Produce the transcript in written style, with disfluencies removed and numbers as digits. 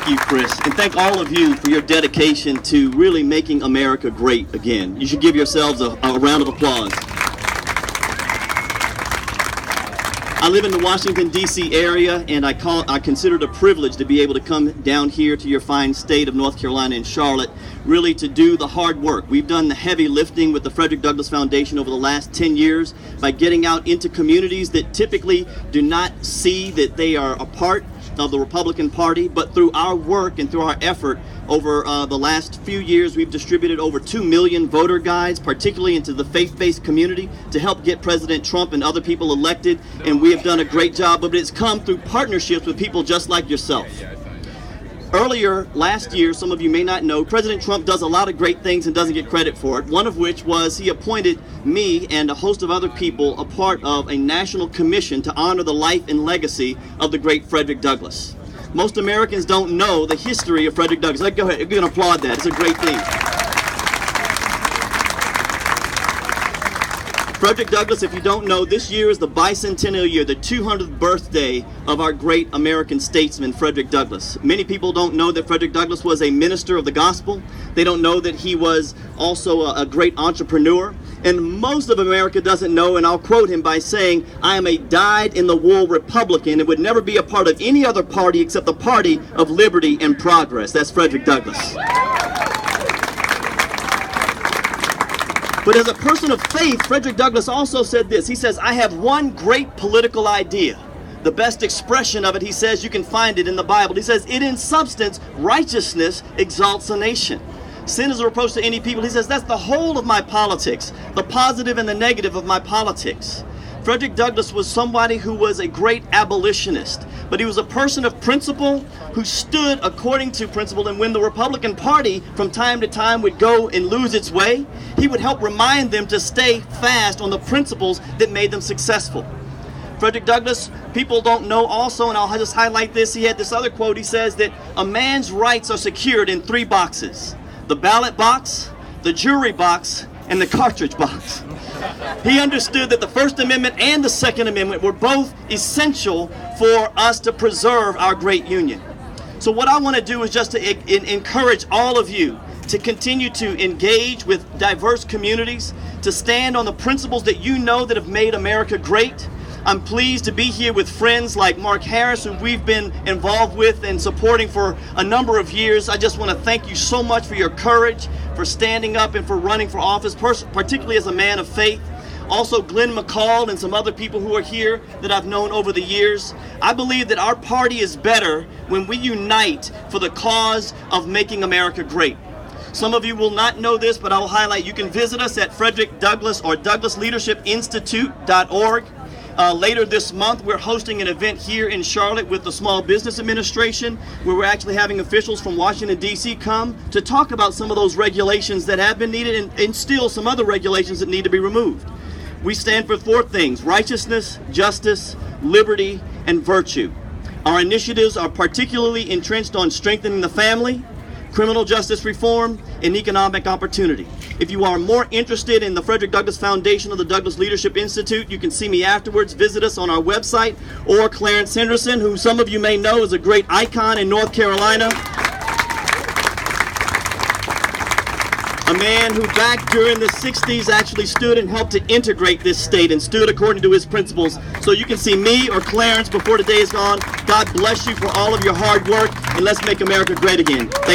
Thank you, Chris, and thank all of you for your dedication to really making America great again. You should give yourselves a round of applause. I live in the Washington, D.C. area, and I consider it a privilege to be able to come down here to your fine state of North Carolina and Charlotte, really to do the hard work. We've done the heavy lifting with the Frederick Douglass Foundation over the last 10 years by getting out into communities that typically do not see that they are a part of the Republican Party, but through our work and through our effort over the last few years, we've distributed over 2 million voter guides, particularly into the faith-based community, to help get President Trump and other people elected, and we have done a great job, but it's come through partnerships with people just like yourself. Earlier last year, some of you may not know, President Trump does a lot of great things and doesn't get credit for it, one of which was he appointed me and a host of other people a part of a national commission to honor the life and legacy of the great Frederick Douglass. Most Americans don't know the history of Frederick Douglass. Go ahead, you can applaud that. It's a great thing. Frederick Douglass, if you don't know, this year is the bicentennial year, the 200th birthday of our great American statesman, Frederick Douglass. Many people don't know that Frederick Douglass was a minister of the gospel. They don't know that he was also a great entrepreneur. And most of America doesn't know, and I'll quote him by saying, "I am a dyed-in-the-wool Republican and would never be a part of any other party except the party of liberty and progress." That's Frederick Douglass. But as a person of faith, Frederick Douglass also said this. He says, "I have one great political idea. The best expression of it," he says, you can find it in the Bible. He says, "It in substance, righteousness exalts a nation. Sin is a reproach to any people." He says, "That's the whole of my politics, the positive and the negative of my politics." Frederick Douglass was somebody who was a great abolitionist, but he was a person of principle who stood according to principle, and when the Republican Party from time to time would go and lose its way, he would help remind them to stay fast on the principles that made them successful. Frederick Douglass, people don't know also, and I'll just highlight this, he had this other quote. He says that a man's rights are secured in 3 boxes: the ballot box, the jury box, and the cartridge box. He understood that the First Amendment and the Second Amendment were both essential for us to preserve our great union. So what I want to do is just to encourage all of you to continue to engage with diverse communities, to stand on the principles that you know that have made America great. I'm pleased to be here with friends like Mark Harris, who we've been involved with and supporting for a number of years. I just want to thank you so much for your courage, for standing up and for running for office, particularly as a man of faith. Also Glenn McCall and some other people who are here that I've known over the years. I believe that our party is better when we unite for the cause of making America great. Some of you will not know this, but I will highlight, you can visit us at Frederick Douglass or DouglassLeadershipInstitute.org. Later this month, we're hosting an event here in Charlotte with the Small Business Administration, where we're actually having officials from Washington, D.C. come to talk about some of those regulations that have been needed and still some other regulations that need to be removed. We stand for 4 things: righteousness, justice, liberty, and virtue. Our initiatives are particularly entrenched on strengthening the family, criminal justice reform, and economic opportunity. If you are more interested in the Frederick Douglass Foundation or the Douglass Leadership Institute, you can see me afterwards. Visit us on our website, or Clarence Henderson, who some of you may know is a great icon in North Carolina. A man who back during the 60s actually stood and helped to integrate this state and stood according to his principles. So you can see me or Clarence before the day is gone. God bless you for all of your hard work, and let's make America great again. Thank you.